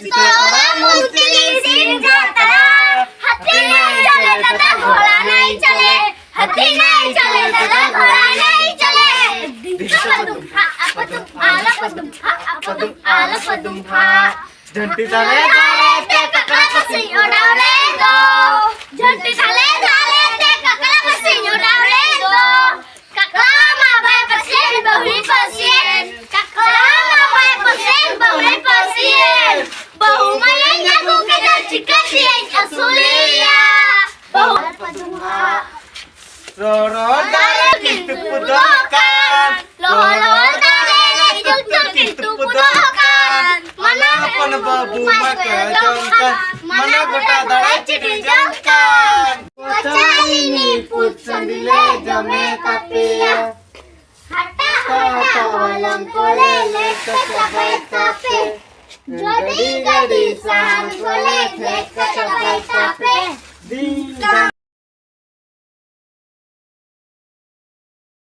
Seorang munculi senjata, hati nahi chale tata ghoda nahi chale, hati nahi chale tata ghoda nahi chale. Apadum ha, alapadum ha, alapadum ha. झंटी झाले ते ककड़ा पसी उड़ावे दो, झंटी झाले ते ककड़ा पसी उड़ावे दो. ककड़ा मावे पसीन बहुरी पसीन, ककड़ा मावे पसीन बहुरी पसीन. बहु मैया गुके दा चिकसी असुलिया. बहु alapadum ha. Roro dale pintu pudokan, Lolo dale pintu pudokan. Mana अपन बाबू मके जंगkan, mana गोटा दड़ा चिटी जंगkan. Pocalini putsandile jame tapia. Hata walang kolele kacapai kape. Jadi gadis sang kolele kacapai kape. Ding